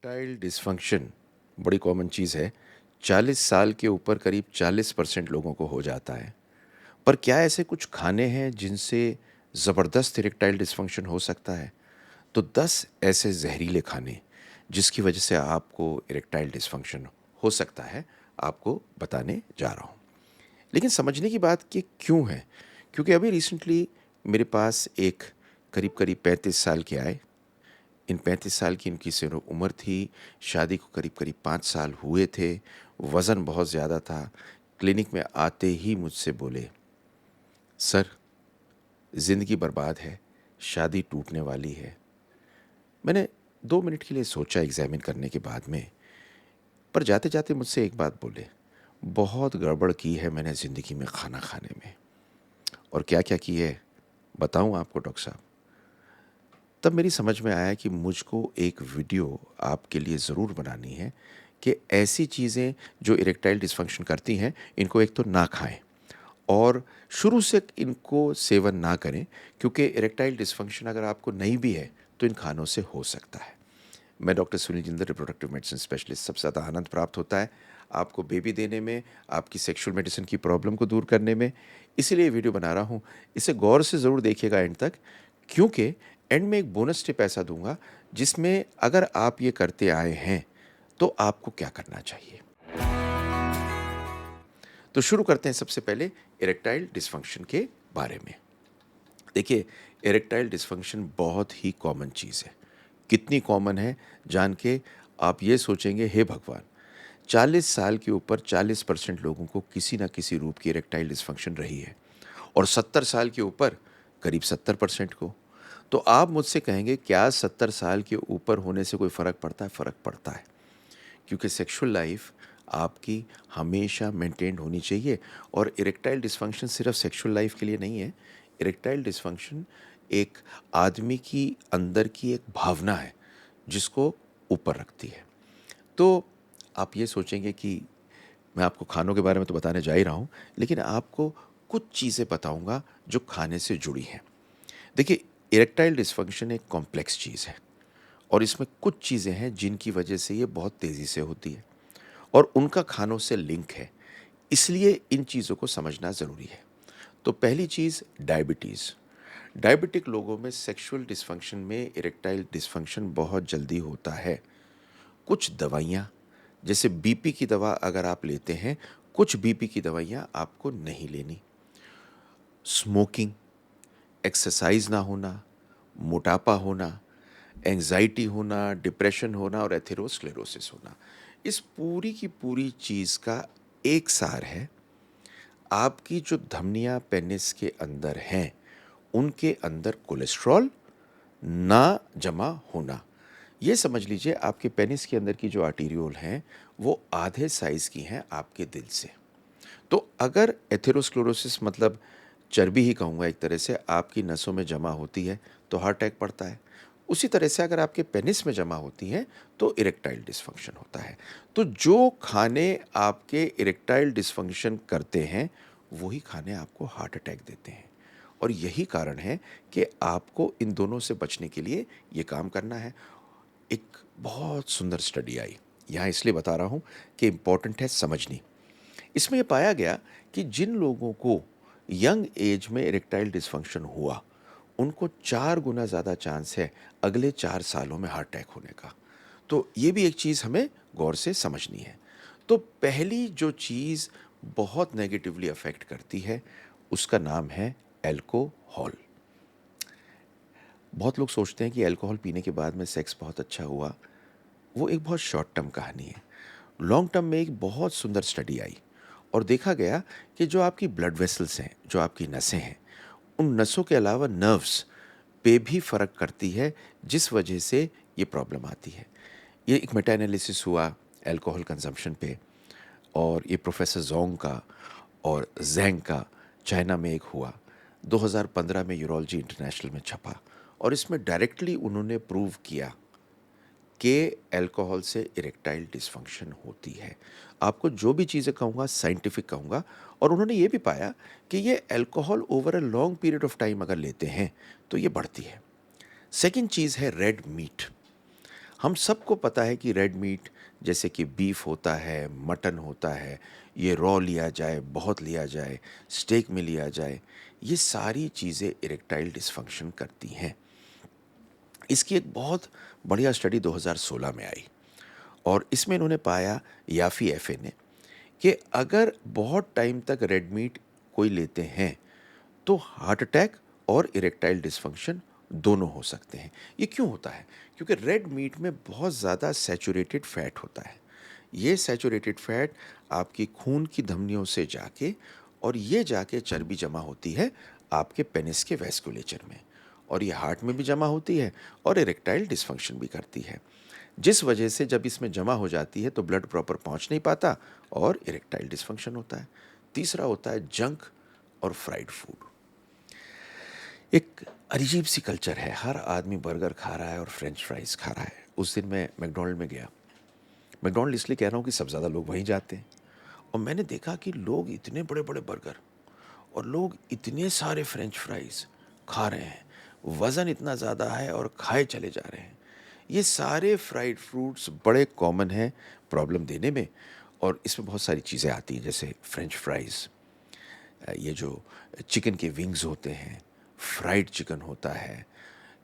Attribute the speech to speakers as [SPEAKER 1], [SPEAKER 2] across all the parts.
[SPEAKER 1] Erectile dysfunction बड़ी common चीज़ है। 40 साल के ऊपर करीब 40% लोगों को हो जाता है। पर क्या ऐसे कुछ खाने हैं जिनसे ज़बरदस्त इरेक्टाइल डिसफंक्शन हो सकता है? तो 10 ऐसे ज़हरीले खाने जिसकी वजह से आपको इरेक्टाइल डिसफंक्शन हो सकता है, आपको बताने जा रहा हूँ। लेकिन समझने की बात कि क्यों है? क्योंकि अभी रिसेंटली मेरे पास एक करीब-करीब 35 साल के आए। इन 35 साल की इनकी सिर्फ उम्र थी, शादी को करीब-करीब 5 साल हुए थे, वज़न बहुत ज़्यादा था। क्लिनिक में आते ही मुझसे बोले, "सर, ज़िंदगी बर्बाद है, शादी टूटने वाली है।" मैंने 2 मिनट के लिए सोचा एग्ज़ामिन करने के बाद में, पर जाते-जाते मुझसे एक बात बोले, "बहुत गड़बड़ की है मैंने ज़िंदगी में खाना खाने में।" और क्या-क्या की है, बताऊँ आपको डॉक्टर साहब? तब मेरी समझ में आया कि मुझको एक वीडियो आपके लिए ज़रूर बनानी है कि ऐसी चीज़ें जो इरेक्टाइल डिसफंक्शन करती हैं, इनको एक तो ना खाएँ और शुरू से इनको सेवन ना करें, क्योंकि इरेक्टाइल डिसफंक्शन अगर आपको नहीं भी है, तो इन खानों से हो सकता है। मैं doctor Sunil Jindal, reproductive medicine specialist. सबसे ज़्यादा आनंद प्राप्त होता है आपको बेबी देने में, आपकी सेक्सुअल मेडिसिन की प्रॉब्लम को दूर करने में। इसीलिए ये वीडियो बना रहा हूँ। इसे गौर से ज़रूर देखिएगा एंड तक, क्योंकि एंड में एक बोनस टिप ऐसा दूँगा, जिसमें अगर आप ये करते आए हैं, तो आपको क्या करना चाहिए। तो शुरू करते हैं सबसे पहले इरेक्टाइल डिसफंक्शन के बारे में। देखिए, इरेक्टाइल डिसफंक्शन बहुत ही कॉमन चीज़ है। कितनी कॉमन है, जान के आप ये सोचेंगे, हे भगवान! 40 साल के ऊपर 40% लोगों को किसी न किसी रूप की इरेक्टाइल डिसफंक्शन रही है और 70 साल के ऊपर करीब 70% को। तो आप मुझसे कहेंगे, क्या 70 साल के ऊपर होने से कोई फ़र्क पड़ता है? फ़र्क पड़ता है, क्योंकि सेक्सुअल लाइफ़ आपकी हमेशा मेंटेन्ड होनी चाहिए और इरेक्टाइल डिसफंक्शन सिर्फ़ सेक्सुअल लाइफ़ के लिए नहीं है। इरेक्टाइल डिसफंक्शन एक आदमी की अंदर की एक भावना है, जिसको ऊपर रखती है। तो आप ये सोचेंगे कि मैं आपको खानों के बारे में तो बताने जा ही रहा हूँ, लेकिन आपको कुछ चीज़ें बताऊँगा जो खाने से जुड़ी हैं। देखिए, इरेक्टाइल डिसफंक्शन एक कॉम्प्लेक्स चीज़ है और इसमें कुछ चीज़ें हैं जिनकी वजह से ये बहुत तेज़ी से होती है और उनका खानों से लिंक है। इसलिए इन चीज़ों को समझना ज़रूरी है। तो पहली चीज़, डायबिटीज़। डायबिटिक लोगों में सेक्सुअल डिसफंक्शन में इरेक्टाइल डिसफंक्शन बहुत जल्दी होता है। कुछ दवाइयाँ, जैसे बीपी की दवा अगर आप लेते हैं, कुछ बीपी की दवाइयाँ आपको नहीं लेनी। स्मोकिंग, एक्सरसाइज़ ना होना, मोटापा होना, एंग्ज़ायटी होना, डिप्रेशन होना और एथेरोस्क्लेरोसिस होना। इस पूरी की पूरी चीज़ का एक सार है, आपकी जो धमनियाँ पेनिस के अंदर हैं, उनके अंदर कोलेस्ट्रॉल ना जमा होना। ये समझ लीजिए, आपके पेनिस के अंदर की जो आर्टेरियोल हैं, वो आधे साइज़ की हैं आपके दिल से। तो अगर एथेरोस्क्लेरोसिस मतलब चर्बी ही कहूँगा एक तरह से, आपकी नसों में जमा होती है, तो हार्ट अटैक पड़ता है। उसी तरह से अगर आपके पेनिस में जमा होती हैं, तो इरेक्टाइल डिसफंक्शन होता है। तो जो खाने आपके इरेक्टाइल डिसफंक्शन करते हैं, वही खाने आपको हार्ट अटैक देते हैं। और यही कारण है कि आपको इन दोनों से बचने के लिए ये काम करना है। एक बहुत सुंदर स्टडी आई, यहाँ इसलिए बता रहा हूँ कि इम्पोर्टेंट है समझनी। इसमें ये पाया गया कि जिन लोगों को यंग एज में इरेक्टाइल डिसफंक्शन हुआ, उनको 4 गुना ज़्यादा चांस है अगले 4 सालों में हार्ट अटैक होने का। तो ये भी एक चीज़ हमें गौर से समझनी है। तो पहली जो चीज़ बहुत नेगेटिवली अफ़ेक्ट करती है, उसका नाम है अल्कोहल। बहुत लोग सोचते हैं कि अल्कोहल पीने के बाद में सेक्स बहुत अच्छा हुआ। वो एक बहुत शॉर्ट टर्म कहानी है। लॉन्ग टर्म में एक बहुत सुंदर स्टडी आई और देखा गया कि जो आपकी ब्लड वेसल्स हैं, जो आपकी नसें हैं, उन नसों के अलावा नर्व्स पे भी फ़र्क करती है, जिस वजह से ये प्रॉब्लम आती है। ये एक मेटा एनालिसिस हुआ अल्कोहल कंजम्पशन पे और ये प्रोफेसर ज़ोंग का और ज़ैंग का चाइना में एक हुआ। 2015 में यूरोलॉजी इंटरनेशनल में छपा और इसमें डायरेक्टली उन्होंने प्रूव किया कि अल्कोहल से इरेक्टाइल डिसफंक्शन होती है। आपको जो भी चीज़ें कहूँगा साइंटिफिक कहूँगा और उन्होंने ये भी पाया कि ये alcohol over a long period of time अगर लेते हैं, तो ये बढ़ती है। सेकंड चीज़ है रेड मीट। हम सबको पता है कि रेड मीट जैसे कि बीफ होता है, मटन होता है, ये रॉ लिया जाए, बहुत लिया जाए, स्टेक में लिया जाए, ये सारी चीज़ें इरेक्टाइल डिस्फंक्शन करती हैं। इसकी एक बहुत बढ़िया स्टडी 2016 में आई और इसमें इन्होंने पाया, याफी एफए ने, कि अगर बहुत टाइम तक रेड मीट कोई लेते हैं तो हार्ट अटैक और इरेक्टाइल डिस्फंक्शन दोनों हो सकते हैं। ये क्यों होता है? क्योंकि रेड मीट में बहुत ज़्यादा सैचुरेटेड फैट होता है। ये सैचुरेटेड फैट आपकी खून की धमनियों से जाके और ये जाके चर्बी जमा होती है आपके पेनिस के वैस्कुलेचर में, और ये हार्ट में भी जमा होती है और इरेक्टाइल डिस्फंक्शन भी करती है, जिस वजह से जब इसमें जमा हो जाती है तो ब्लड प्रॉपर पहुंच नहीं पाता और इरेक्टाइल डिस्फंक्शन होता है। तीसरा होता है जंक और फ्राइड फूड। एक अजीब सी कल्चर है, हर आदमी बर्गर खा रहा है और फ्रेंच फ्राइज खा रहा है। उस दिन मैं मैकडोनल्ड में गया। मैकडोनल्ड इसलिए कह रहा हूँ कि सबसे ज़्यादा लोग वहीं जाते हैं, और मैंने देखा कि लोग इतने बड़े बड़े बर्गर और लोग इतने सारे फ्रेंच फ्राइज खा रहे हैं, वज़न इतना ज़्यादा है और खाए चले जा रहे हैं। ये सारे फ्राइड फ्रूट्स बड़े कॉमन हैं प्रॉब्लम देने में, और इसमें बहुत सारी चीज़ें आती हैं जैसे फ्रेंच फ्राइज़, ये जो चिकन के विंग्स होते हैं, फ्राइड चिकन होता है,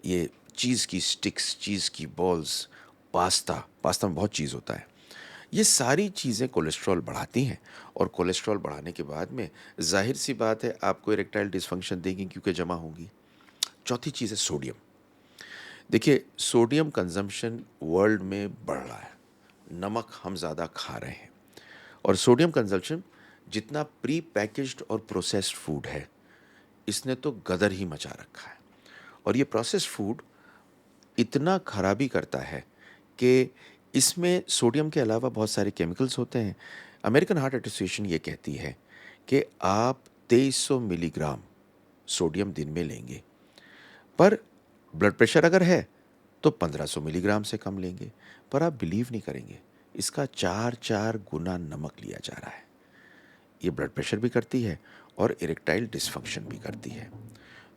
[SPEAKER 1] ये चीज़ की स्टिक्स, चीज़ की बॉल्स, पास्ता, पास्ता में बहुत चीज़ होता है। ये सारी चीज़ें कोलेस्ट्रॉल बढ़ाती हैं, और कोलेस्ट्रॉल बढ़ाने के बाद में ज़ाहिर सी बात है आपको इरेक्टाइल डिस्फंक्शन देगी क्योंकि जमा होंगी। चौथी चीज़ है सोडियम। देखिए, सोडियम कंजम्पशन वर्ल्ड में बढ़ रहा है, नमक हम ज़्यादा खा रहे हैं, और सोडियम कंजम्पशन जितना प्री पैकेज्ड और प्रोसेस्ड फूड है, इसने तो गदर ही मचा रखा है। और ये प्रोसेस्ड फूड इतना खराबी करता है कि इसमें सोडियम के अलावा बहुत सारे केमिकल्स होते हैं। अमेरिकन हार्ट एसोसिएशन ये कहती है कि आप 2300 मिलीग्राम सोडियम दिन में लेंगे, पर ब्लड प्रेशर अगर है तो 1500 मिलीग्राम से कम लेंगे। पर आप बिलीव नहीं करेंगे, इसका 4-4 गुना नमक लिया जा रहा है। ये ब्लड प्रेशर भी करती है और इरेक्टाइल डिस्फंक्शन भी करती है।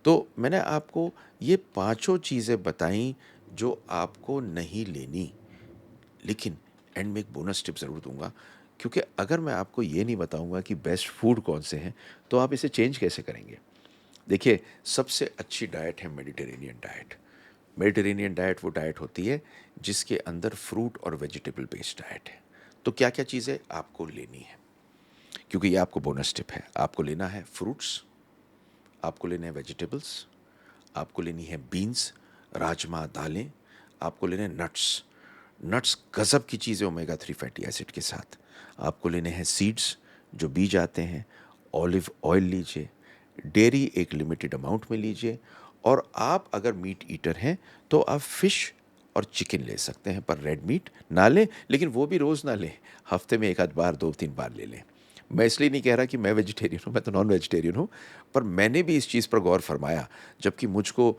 [SPEAKER 1] तो मैंने आपको ये पांचों चीज़ें बताई जो आपको नहीं लेनी, लेकिन एंड में एक बोनस टिप ज़रूर दूंगा, क्योंकि अगर मैं आपको ये नहीं बताऊंगा कि बेस्ट फूड कौन से हैं तो आप इसे चेंज कैसे करेंगे। देखिए, सबसे अच्छी डाइट है मेडिटेरेनियन डाइट। मेडिटेरेनियन डाइट वो डाइट होती है जिसके अंदर फ्रूट और वेजिटेबल बेस्ड डाइट है। तो क्या क्या चीज़ें आपको लेनी है, क्योंकि ये आपको बोनस टिप है। आपको लेना है फ्रूट्स, आपको लेने हैं वेजिटेबल्स, आपको लेनी है बीन्स, राजमा, दालें, आपको लेने हैं नट्स। नट्स गज़ब की चीज़ है ओमेगा 3 फैटी एसिड के साथ। आपको लेने हैं सीड्स, जो बीज आते हैं। ऑलिव ऑयल लीजिए, डेयरी एक लिमिटेड अमाउंट में लीजिए, और आप अगर मीट ईटर हैं तो आप फ़िश और चिकन ले सकते हैं, पर रेड मीट ना लें, लेकिन वो भी रोज़ ना लें, हफ्ते में एक आध बार, 2-3 बार ले लें। मैं इसलिए नहीं कह रहा कि मैं वेजिटेरियन हूँ, मैं तो नॉन वेजिटेरियन हूँ, पर मैंने भी इस चीज़ पर गौर फरमाया, जबकि मुझको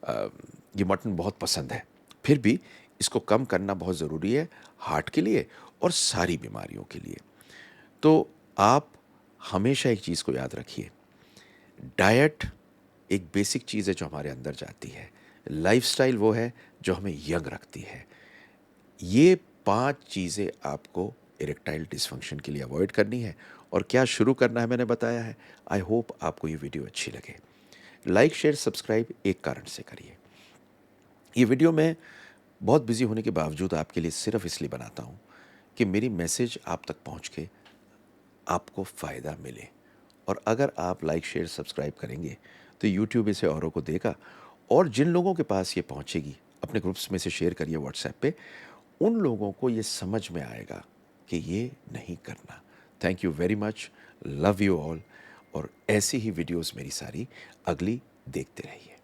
[SPEAKER 1] ये मटन बहुत पसंद है, फिर भी इसको कम करना बहुत ज़रूरी है हार्ट के लिए और सारी बीमारियों के लिए। तो आप हमेशा एक चीज़ को याद रखिए, डाइट एक बेसिक चीज़ है जो हमारे अंदर जाती है, लाइफ़स्टाइल वो है जो हमें यंग रखती है। ये 5 चीज़ें आपको इरेक्टाइल डिस्फंक्शन के लिए अवॉइड करनी है, और क्या शुरू करना है मैंने बताया है। आई होप आपको ये वीडियो अच्छी लगे। लाइक, शेयर, सब्सक्राइब एक कारण से करिए। ये वीडियो मैं बहुत बिज़ी होने के बावजूद आपके लिए सिर्फ़ इसलिए बनाता हूँ कि मेरी मैसेज आप तक पहुँच के आपको फ़ायदा मिले। और अगर आप लाइक, शेयर, सब्सक्राइब करेंगे तो यूट्यूब इसे औरों को देगा, और जिन लोगों के पास ये पहुँचेगी अपने ग्रुप्स में से शेयर करिए व्हाट्सएप पे, उन लोगों को ये समझ में आएगा कि ये नहीं करना। Thank you very much, love you all, और ऐसी ही वीडियोस मेरी सारी अगली देखते रहिए।